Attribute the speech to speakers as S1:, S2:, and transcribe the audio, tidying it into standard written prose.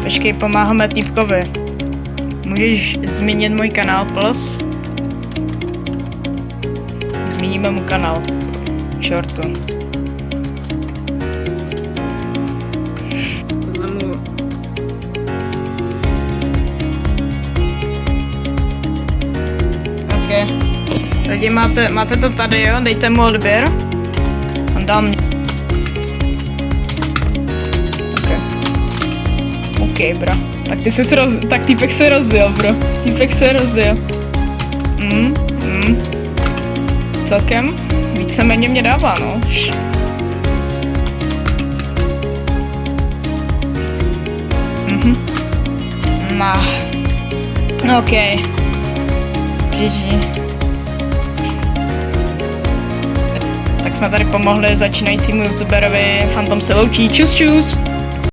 S1: Počkej, pomáháme týpkovi. Můžeš změnit můj kanál, plus? Změníme mu kanál. Čortu. Tohle mu... Ok. Lidi, máte to tady, jo? Dejte mu odběr. On dal mě. OK, bro. Tak ty jsi tak týpek se rozjel, bro. Týpek se rozjel. Celkem víceméně mě dává, no. OK. GG. Tak jsme tady pomohli začínajícímu youtuberovi, Phantom se loučí. Čus čus!